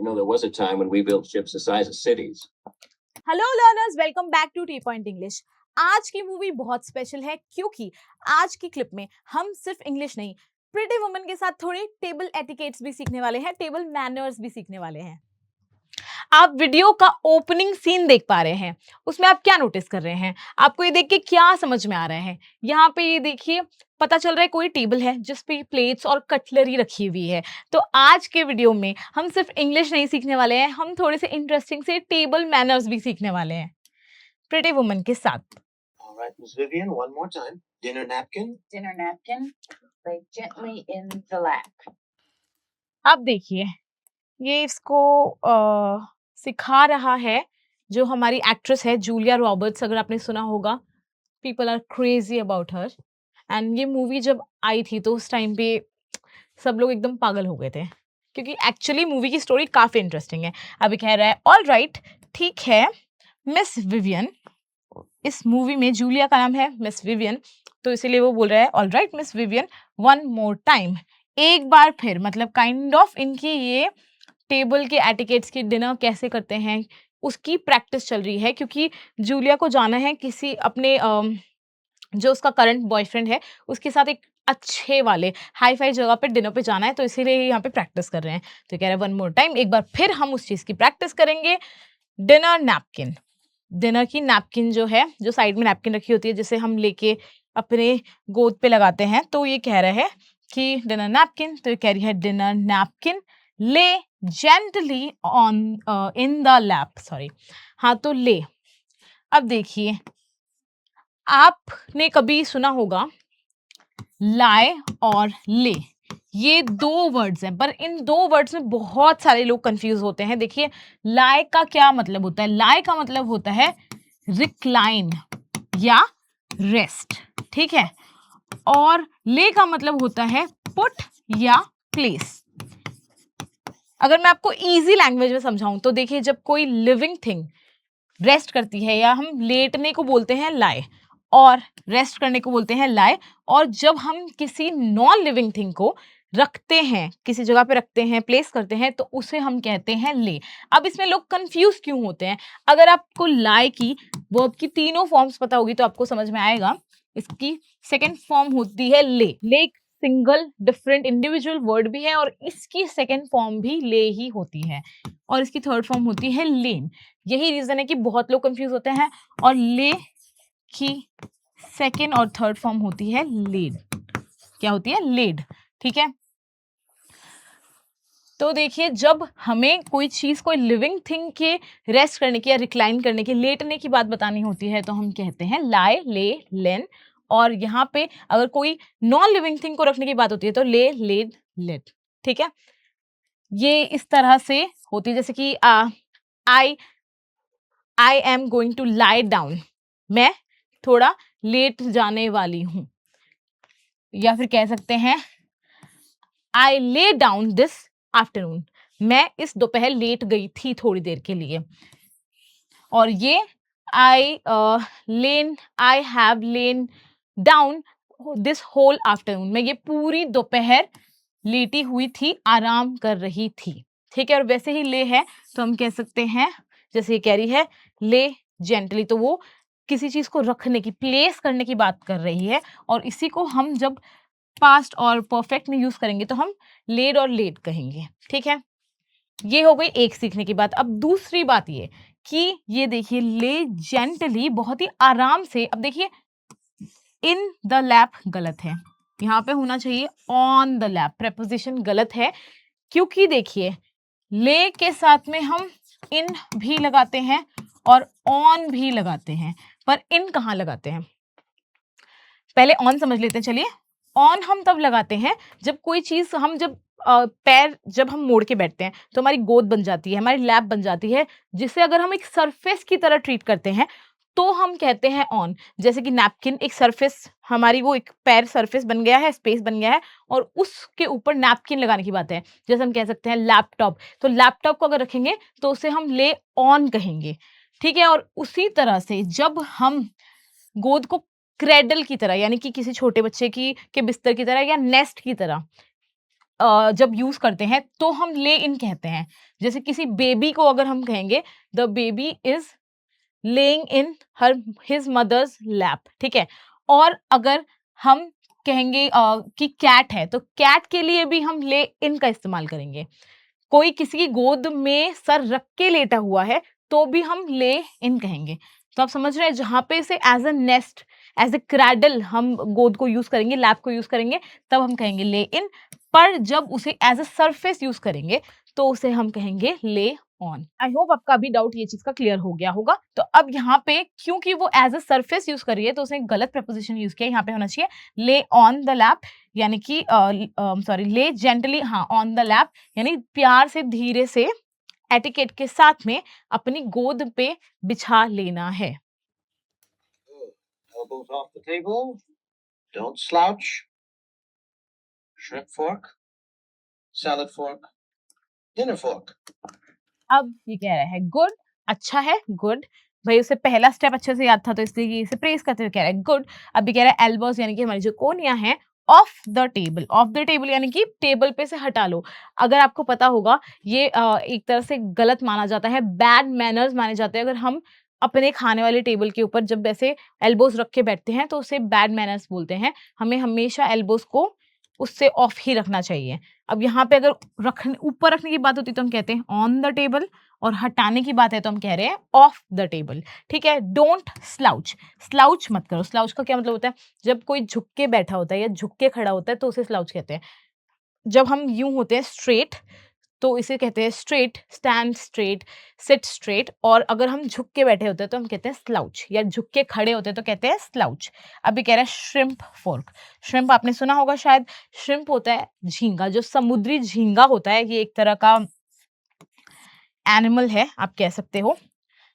There was a time when we built ships the size of cities. Hello learners, welcome back to T Point English. आज की movie बहुत special है क्योंकि आज की clip में हम सिर्फ इंग्लिश नहीं, प्रिटी वुमन के साथ थोड़े टेबल एटिकेट्स भी सीखने वाले हैं, टेबल मैनर्स भी सीखने वाले हैं। आप वीडियो का ओपनिंग सीन देख पा रहे हैं, उसमें आप क्या नोटिस कर रहे हैं? आपको ये देख के क्या समझ में आ रहा है? यहाँ पे ये देखिए, पता चल रहा है कोई टेबल है जिस पे प्लेट्स और कटलरी रखी हुई है। तो आज के वीडियो में हम सिर्फ इंग्लिश नहीं सीखने वाले हैं, हम थोड़े से इंटरेस्टिंग से टेबल मैनर्स भी सीखने वाले हैं प्रिटी वुमन के साथ। All right, Miss Vivian, one more time. Dinner napkin. Dinner napkin, lay gently in the lap. अब देखिए, ये इसको सिखा रहा है जो हमारी एक्ट्रेस है जूलिया रॉबर्ट्स, अगर आपने सुना होगा। People are crazy about her. And ये मूवी जब आई थी तो उस टाइम पे सब लोग एकदम पागल हो गए थे क्योंकि एक्चुअली मूवी की स्टोरी काफ़ी इंटरेस्टिंग है। अभी कह रहा है ऑल राइट, ठीक है मिस विवियन। इस मूवी में जूलिया का नाम है मिस विवियन, तो इसीलिए वो बोल रहा है all right miss Vivian, one more time, एक बार फिर। मतलब काइंड ऑफ इनकी ये टेबल के एटिकेट्स की डिनर कैसे करते हैं उसकी प्रैक्टिस चल रही है, क्योंकि जूलिया को जाना है किसी अपने जो उसका करंट बॉयफ्रेंड है उसके साथ एक अच्छे वाले हाई फाई जगह पे डिनर पे जाना है, तो इसीलिए यहाँ पे प्रैक्टिस कर रहे हैं। तो कह रहे हैं वन मोर टाइम, एक बार फिर हम उस चीज़ की प्रैक्टिस करेंगे। डिनर नैपकिन, डिनर की नैपकिन जो है, जो साइड में नैपकिन रखी होती है जिसे हम लेके अपने गोद पे लगाते हैं, तो ये कह रहा है कि डिनर नैपकिन, तो ये कह रही है डिनर नैपकिन ले gently on in the lap, sorry, हाँ तो ले। अब देखिए, आपने कभी सुना होगा लाए और ले, ये दो वर्ड्स हैं, पर इन दो वर्ड्स में बहुत सारे लोग कंफ्यूज होते हैं। देखिए, लाए का क्या मतलब होता है? लाए का मतलब होता है रिक्लाइन या रेस्ट, ठीक है, और ले का मतलब होता है पुट या प्लेस। अगर मैं आपको इजी लैंग्वेज में समझाऊं तो देखिए, जब कोई लिविंग थिंग रेस्ट करती है, या हम लेटने को बोलते हैं लाए और रेस्ट करने को बोलते हैं लाए, और जब हम किसी नॉन लिविंग थिंग को रखते हैं, किसी जगह पे रखते हैं, प्लेस करते हैं, तो उसे हम कहते हैं ले। अब इसमें लोग कंफ्यूज क्यों होते हैं? अगर आपको लाए की वर्ब की तीनों फॉर्म्स पता होगी तो आपको समझ में आएगा। इसकी सेकेंड फॉर्म होती है ले। ले एक सिंगल डिफरेंट इंडिविजुअल वर्ड भी है और इसकी सेकेंड फॉर्म भी ले ही होती है, और इसकी थर्ड फॉर्म होती है लेन। यही रीजन है कि बहुत लोग कंफ्यूज होते हैं। और ले की सेकेंड और थर्ड फॉर्म होती है लेड। क्या होती है? लेड, ठीक है। तो देखिए, जब हमें कोई चीज, कोई लिविंग थिंग के रेस्ट करने की या रिक्लाइन करने की, लेटने की बात बतानी होती है, तो हम कहते हैं लाए, ले, लेन। और यहाँ पे अगर कोई नॉन लिविंग थिंग को रखने की बात होती है तो ले, लेड, लेट, ठीक है। ये इस तरह से होती है, जैसे कि I am going to lie down, मैं थोड़ा लेट जाने वाली हूं। या फिर कह सकते हैं आई ले डाउन दिस आफ्टरनून, मैं इस दोपहर लेट गई थी थोड़ी देर के लिए। और ये I have lain down this whole afternoon, मैं ये पूरी दोपहर लेटी हुई थी, आराम कर रही थी, ठीक है। और वैसे ही ले है तो हम कह सकते हैं, जैसे ये कह रही है ले जेंटली, तो वो किसी चीज को रखने की, प्लेस करने की बात कर रही है। और इसी को हम जब पास्ट और परफेक्ट में यूज करेंगे तो हम लेड और लेट कहेंगे, ठीक है। ये हो गई एक सीखने की बात। अब दूसरी बात ये कि ये देखिए, ले जेंटली, बहुत ही आराम से। अब देखिए, इन द लैप गलत है, यहाँ पे होना चाहिए ऑन द लैप। प्रेपोजिशन गलत है क्योंकि देखिए, ले के साथ में हम इन भी लगाते हैं और ऑन भी लगाते हैं, पर इन कहाँ लगाते हैं? पहले ऑन समझ लेते हैं, चलिए। ऑन हम तब लगाते हैं जब कोई चीज, हम जब पैर जब हम मोड़ के बैठते हैं तो हमारी गोद बन जाती है, हमारी लैप बन जाती है, जिसे अगर हम एक सरफेस की तरह ट्रीट करते हैं तो हम कहते हैं ऑन। जैसे कि नैपकिन एक सरफेस, हमारी वो एक पैर सरफेस बन गया है, स्पेस बन गया है, और उसके ऊपर नैपकिन लगाने की बात है। जैसे हम कह सकते हैं लैपटॉप, तो लैपटॉप को अगर रखेंगे तो उसे हम ले ऑन कहेंगे, ठीक है। और उसी तरह से जब हम गोद को क्रेडल की तरह, यानी कि किसी छोटे बच्चे की के बिस्तर की तरह या नेस्ट की तरह जब यूज करते हैं तो हम ले इन कहते हैं। जैसे किसी बेबी को अगर हम कहेंगे the baby is laying in his mother's lap, ठीक है। और अगर हम कहेंगे कि कैट है तो कैट के लिए भी हम ले इन का इस्तेमाल करेंगे। कोई किसी की गोद में सर रख के लेटा हुआ है तो भी हम ले इन कहेंगे। तो आप समझ रहे हैं, जहाँ पे इसे as a nest, as a cradle हम गोद को यूज करेंगे, लैप को यूज करेंगे, तब हम कहेंगे ले इन। पर जब उसे एज अ सरफेस यूज करेंगे तो उसे हम कहेंगे ले ऑन। आई होप आपका अभी डाउट ये चीज का क्लियर हो गया होगा। तो अब यहाँ पे क्योंकि वो एज अ सरफेस यूज कर रही है तो उसने गलत प्रपोजिशन यूज किया। यहाँ पे होना चाहिए ले ऑन द लैप, यानी कि सॉरी ले जेंटली, हाँ ऑन द लैप, यानी प्यार से धीरे से एटिकेट के साथ में अपनी गोद पे बिछा लेना है। Elbows off the table. Don't slouch. Shrimp fork. Salad fork. Dinner fork. अब ये कह रहा है गुड, अच्छा है, गुड। भाई उसे पहला स्टेप अच्छे से याद था तो इसलिए ये इसे प्रेस करते हुए कह रहा है गुड। अभी कह रहा है एल्बोस यानी कि हमारी जो कोहनियां हैं of the table, of the table यानी कि टेबल पे से हटा लो। अगर आपको पता होगा ये एक तरह से गलत माना जाता है, बैड मैनर्स माने जाते हैं। अगर हम अपने खाने वाले टेबल के ऊपर जब ऐसे एल्बोस रख के बैठते हैं तो उसे बैड मैनर्स बोलते हैं। हमें हमेशा एल्बोस को उससे ऑफ ही रखना चाहिए। अब यहाँ पे अगर रखने ऊपर रखने की बात होती है तो हम कहते हैं ऑन द टेबल, और हटाने की बात है तो हम कह रहे हैं ऑफ द टेबल, ठीक है। डोंट स्लाउच, स्लाउच मत करो। स्लाउच का क्या मतलब होता है? जब कोई झुक के बैठा होता है या झुक के खड़ा होता है तो उसे स्लाउच कहते हैं। जब हम यूं होते हैं स्ट्रेट तो इसे कहते हैं straight, stand straight, seat straight. और अगर हम झुक के बैठे होते हैं तो हम कहते हैं स्लाउच, या झुक के खड़े होते हैं तो कहते हैं स्लाउच। अभी कह रहा है श्रिम्प फोर्क। श्रिम्प आपने सुना होगा शायद, श्रिम्प होता है झींगा, जो समुद्री झींगा होता है। ये एक तरह का एनिमल है, आप कह सकते हो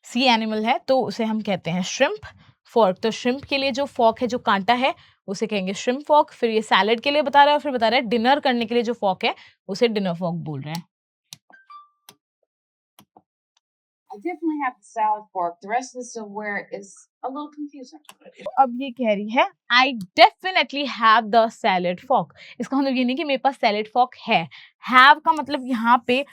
सी एनिमल है, तो उसे हम कहते हैं श्रिम्प फॉर्क। तो श्रिम्प के लिए जो फॉर्क है, जो कांटा है, उसे कहेंगे श्रिम्प फॉर्क। फिर ये सैलेड के लिए बता रहा है, और फिर बता रहा है डिनर करने के लिए जो फॉर्क है उसे डिनर फॉर्क बोल रहे हैं। I definitely have the salad fork. The rest of the silverware is a little confusing. अब ये कह रही है I definitely have the salad fork. इसका मतलब ये नहीं कि मेरे पास सैलेड फॉर्क है। हैव का मतलब यहाँ पे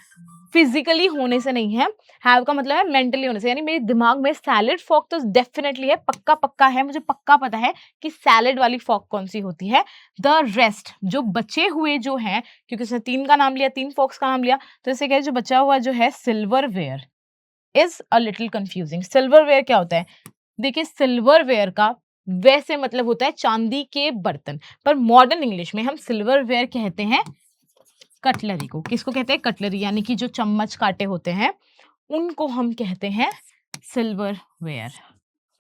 फिजिकली होने से नहीं है, हैव का मतलब है मेंटली होने से। यानी मेरे दिमाग में सैलेड फॉर्क तो डेफिनेटली है, पक्का पक्का है, मुझे पक्का पता है कि सैलेड वाली फॉर्क कौन सी होती है। द रेस्ट, जो बचे हुए जो हैं, क्योंकि उसने 3 का नाम लिया, 3 फॉर्क्स का नाम लिया, तो इसे कहे जो बचा हुआ जो है silverware is a little confusing. Silverware क्या होता है? देखिए सिल्वरवेयर का वैसे मतलब होता है चांदी के बर्तन, पर मॉडर्न इंग्लिश में हम सिल्वरवेयर कहते हैं कटलरी को। किसको कहते हैं? कटलरी, यानी कि जो चम्मच कांटे होते हैं उनको हम कहते हैं सिल्वरवेयर,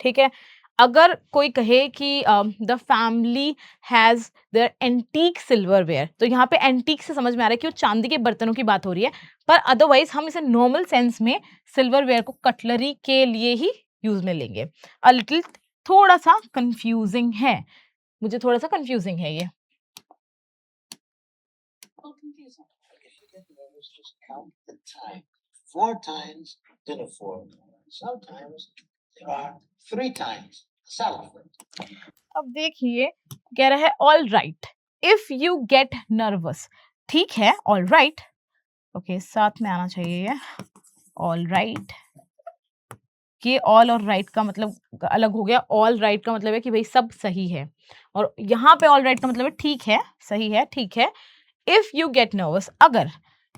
ठीक है। अगर कोई कहे कि the family has their antique silverware, तो यहाँ पे एंटीक से समझ में आ रहा है कि वो चांदी के बर्तनों की बात हो रही है, पर अदरवाइज हम इसे नॉर्मल सेंस में सिल्वरवेयर को कटलरी के लिए ही यूज में लेंगे। अ लिटिल, थोड़ा सा कंफ्यूजिंग है, मुझे थोड़ा सा कंफ्यूजिंग है ये। A little confusing. If you get nervous, just count the time. 4 times dinner fork. Sometimes there are 3 times salad fork. अब देखिए कह रहा है all right if you get nervous, ठीक है, ऑल राइट, ओके, साथ में आना चाहिए ये ऑल राइट। कि ऑल और राइट का मतलब अलग हो गया। ऑल राइट का मतलब है कि भाई सब सही है, और यहाँ पे ऑल राइट का मतलब है ठीक है, सही है, ठीक है। इफ यू गेट नर्वस, अगर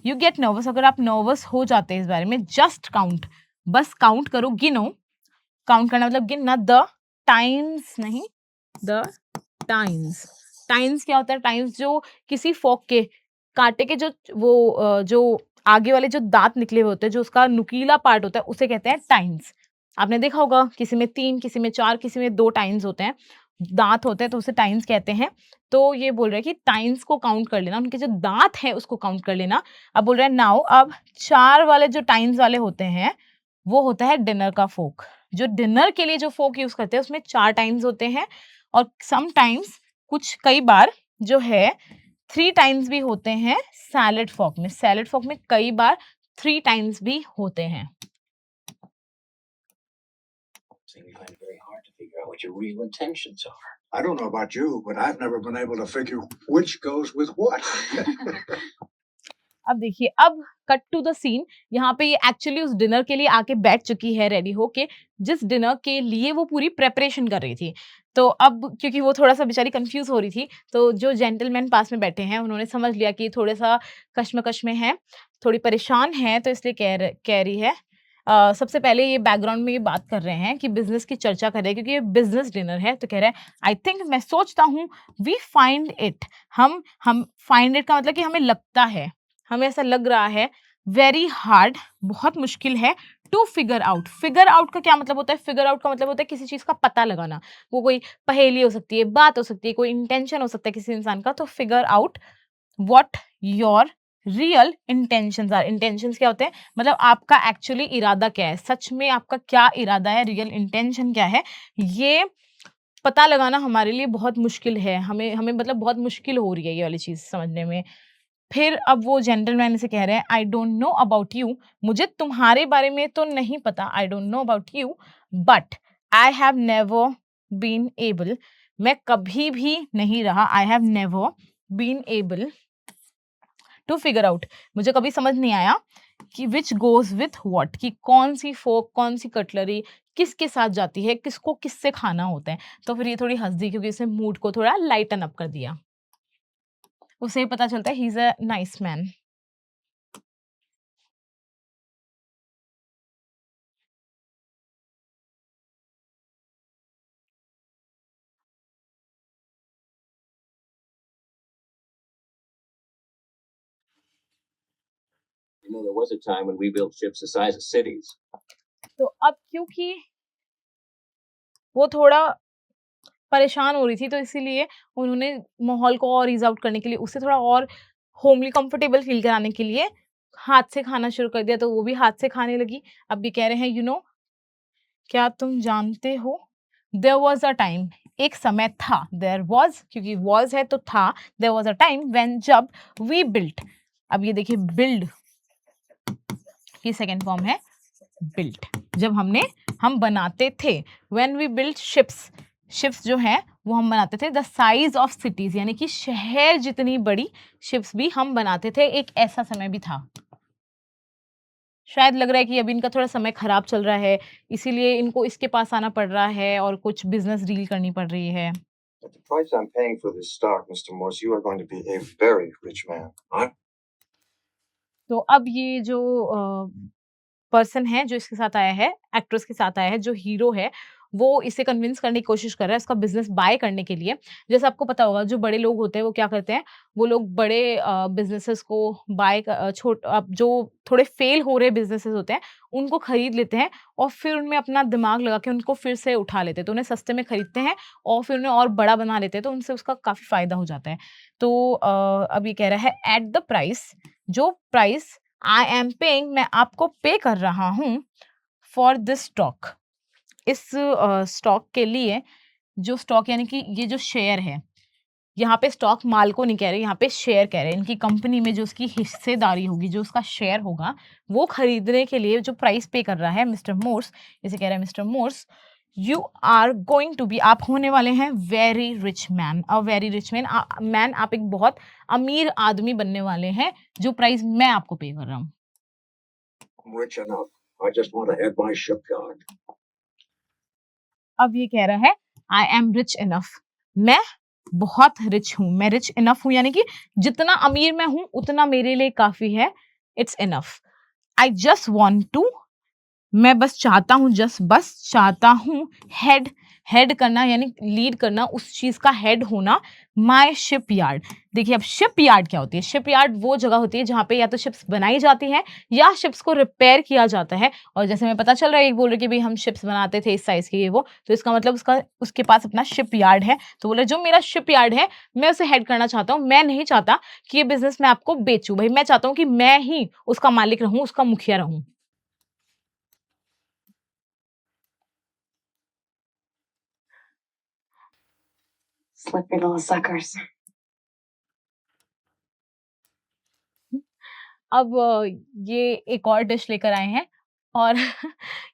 यू गेट नर्वस, अगर आप नर्वस हो जाते हैं इस बारे में, जस्ट काउंट, बस काउंट करो, गिनो। काउंट करना मतलब गिनना, द टाइम्स नहीं, द टाइम्स। टाइम्स क्या होता है? टाइम्स जो किसी फॉक के कांटे के जो जो आगे वाले जो दांत निकले हुए होते हैं, जो उसका नुकीला पार्ट होता है, उसे कहते हैं टाइम्स। आपने देखा होगा किसी में 3, किसी में 4, किसी में 2 टाइम्स होते हैं, दांत होते हैं, तो उसे टाइम्स कहते हैं। तो ये बोल रहे हैं कि टाइम्स को काउंट कर लेना, उनके जो दांत हैं उसको काउंट कर लेना। अब बोल रहे हैं नाउ, अब 4 वाले जो टाइम्स वाले होते हैं वो होता है डिनर का फोक। जो डिनर के लिए जो फोक यूज करते हैं उसमें 4 टाइम्स होते हैं, और सम टाइम्स कई बार जो है 3 टाइम्स भी होते हैं सैलेड फोक में। सैलेड फोक में कई बार 3 टाइम्स भी होते हैं। thing we find it very hard to figure out what your real intentions are. I don't know about you, but I've never been able to figure which goes with what. अब देखिए, अब cut to the scene, यहाँ पे ये actually उस dinner के लिए आके बैठ चुकी है रेडी होके, जिस डिनर के लिए वो पूरी प्रेपरेशन कर रही थी। तो अब क्योंकि वो थोड़ा सा बेचारी कंफ्यूज हो रही थी, तो जो जेंटलमैन पास में बैठे हैं उन्होंने समझ लिया कि थोड़ा सा कश्मकश में है, थोड़ी परेशान है, तो इसलिए कह रही है। सबसे पहले ये बैकग्राउंड में ये बात कर रहे हैं कि बिजनेस की चर्चा कर रहे हैं, क्योंकि ये बिजनेस डिनर है। तो कह रहे हैं आई थिंक, मैं सोचता हूँ, वी फाइंड इट, हम फाइंड इट का मतलब कि हमें लगता है, हमें ऐसा लग रहा है, वेरी हार्ड, बहुत मुश्किल है, to figure out. Figure out का क्या मतलब होता है? फिगर आउट का मतलब होता है किसी चीज का पता लगाना। वो कोई पहेली हो सकती है, बात हो सकती है, कोई इंटेंशन हो सकता है किसी इंसान का। तो figure out what your real intentions are. Intentions क्या होते हैं? मतलब आपका एक्चुअली इरादा क्या है, सच में आपका क्या इरादा है, रियल इंटेंशन क्या है, ये पता लगाना हमारे लिए बहुत मुश्किल है। हमें मतलब बहुत मुश्किल हो रही है ये वाली चीज समझने में। फिर अब वो जेंटलमैन से कह रहे हैं I don't know about you, मुझे तुम्हारे बारे में तो नहीं पता, I don't know about you, but I have never been able, मैं कभी भी नहीं रहा, I have never been able to figure out, मुझे कभी समझ नहीं आया कि विच गोज विथ व्हाट, कि कौन सी फोक, कौन सी कटलरी किसके साथ जाती है, किसको किससे खाना होता है। तो फिर ये थोड़ी हंस दी, क्योंकि इसने मूड को थोड़ा लाइटन अप कर दिया। उसे पता चलता है he is a nice man. You know, there was a time when we built ships the size of cities. तो अब क्योंकि वो थोड़ा परेशान हो रही थी, तो इसीलिए उन्होंने माहौल को और ईज़ आउट करने के लिए, उसे थोड़ा और होमली कंफर्टेबल फ़ील कराने के लिए हाथ से खाना शुरू कर दिया, तो वो भी हाथ से खाने लगी। अब ये कह रहे हैं, यू नो, क्या तुम जानते हो, देयर वाज़ अ टाइम, एक समय था, देयर वाज़ क्योंकि वाज़ है तो था, there was a time when, जब वी बिल्ट। अब ये देखिए, बिल्ड की सेकंड फॉर्म है बिल्ट, जब हम बनाते थे। When we built ships, ships जो है वो हम बनाते थे द साइज ऑफ सिटीज, यानी कि शहर जितनी बड़ी शिप्स भी हम बनाते थे, एक ऐसा समय भी था। शायद लग रहा है कि अभी इनका थोड़ा समय खराब चल रहा है, इसीलिए इनको इसके पास आना पड़ रहा है और कुछ बिजनेस डील करनी पड़ रही है। At the price I'm paying for this stock, Mr. Morse, you are going to be a very rich man. तो अब ये जो पर्सन है जो इसके साथ आया है, एक्ट्रेस के साथ आया है, जो हीरो है, वो इसे कन्विंस करने की कोशिश कर रहा है इसका बिजनेस बाय करने के लिए। जैसे आपको पता होगा, जो बड़े लोग होते हैं वो क्या करते हैं, वो लोग बड़े बिजनेसेस को बाय, जो थोड़े फेल हो रहे बिजनेसेस होते हैं उनको खरीद लेते हैं और फिर उनमें अपना दिमाग लगा के उनको फिर से उठा लेते हैं। तो उन्हें सस्ते में खरीदते हैं और फिर उन्हें और बड़ा बना लेते हैं, तो उनसे उसका काफ़ी फ़ायदा हो जाता है। तो अब ये कह रहा है एट द प्राइस, जो प्राइस आई एम पेइंग, मैं आपको पे कर रहा हूँ, फॉर दिस स्टॉक, इस स्टॉक के लिए। जो स्टॉक यानी कि ये जो शेयर है, यहाँ पे स्टॉक माल को नहीं कह रहे, यहाँ पे शेयर कह रहे हैं। इनकी कंपनी में जो उसकी हिस्सेदारी होगी, जो उसका शेयर होगा, वो खरीदने के लिए जो प्राइस पे कर रहा है मिस्टर मोर्स, इसे कह रहा है mister Morse, you are going to be, आप होने वाले हैं very rich man, a very rich man, man, आप एक बहुत अमीर आदमी बनने वाले हैं, जो प्राइस मैं आपको पे कर रहा हूँ। I'm rich enough. I just want to head my shipyard. अब ये कह रहा है आई एम रिच इनफ, मैं बहुत रिच हूँ, मैं रिच इनफ हूँ, यानी कि जितना अमीर मैं हूँ उतना मेरे लिए काफी है, it's enough. I just want to, मैं बस चाहता हूँ, बस चाहता हूँ, हेड करना यानी लीड करना, उस चीज का हेड होना, माय शिप यार्ड। देखिए, अब शिप यार्ड क्या होती है? शिप यार्ड वो जगह होती है जहाँ पे या तो शिप्स बनाई जाती हैं या शिप्स को रिपेयर किया जाता है। और जैसे हमें पता चल रहा है, एक बोल रहे कि भाई हम शिप्स बनाते थे इस साइज की, ये वो, तो इसका मतलब उसके पास अपना शिप यार्ड है। तो बोले जो मेरा शिप यार्ड है मैं उसे हेड करना चाहता हूँ, मैं नहीं चाहता कि ये बिजनेस मैं आपको बेचूं, भाई मैं चाहता हूँ कि मैं ही उसका मालिक रहूं, उसका मुखिया रहूं। Slippery little suckers. अब ये एक और डिश लेकर आए हैं, और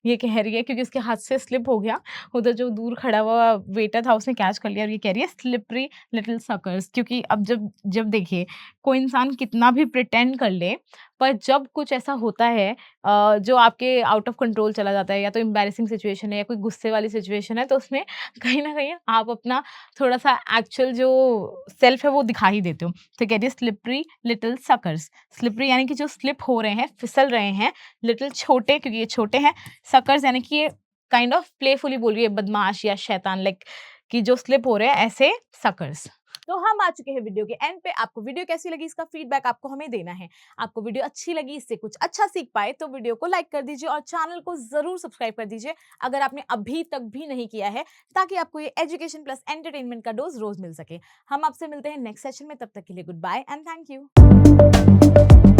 ये कह रही है क्योंकि उसके हाथ से स्लिप हो गया, उधर जो दूर खड़ा हुआ वेटर था उसने कैच कर लिया और ये कह रही है स्लिपरी लिटिल सकर्स। क्योंकि अब जब जब देखिए कोई इंसान कितना भी प्रिटेंड कर ले, पर जब कुछ ऐसा होता है जो आपके आउट ऑफ कंट्रोल चला जाता है, या तो एम्बैरेसिंग सिचुएशन है या कोई गुस्से वाली सिचुएशन है, तो उसमें कहीं न कहीं आप अपना थोड़ा-सा एक्चुअल जो सेल्फ है वो दिखा ही देते हो। तो कह रही है स्लिपरी लिटिल सकर्स। स्लिपरी यानी कि जो स्लिप हो रहे हैं, फिसल रहे हैं, लिटिल छोटे क्योंकि ये छोटे हैं, सकर्स यानी कि ये काइंड ऑफ प्लेफुली बोल रही है, बदमाश या शैतान लाइक कि जो स्लिप हो रहे हैं ऐसे सकर्स। तो हम आ चुके हैं वीडियो के एंड पे। आपको वीडियो कैसी लगी इसका फीडबैक आपको हमें देना है। आपको वीडियो अच्छी लगी, इससे कुछ अच्छा सीख पाए तो वीडियो को लाइक कर दीजिए और चैनल को जरूर सब्सक्राइब कर दीजिए अगर आपने अभी तक भी नहीं किया है, ताकि आपको ये एजुकेशन प्लस एंटरटेनमेंट का डोज रोज मिल सके। हम आपसे मिलते हैं नेक्स्ट सेशन में, तब तक के लिए goodbye and thank you.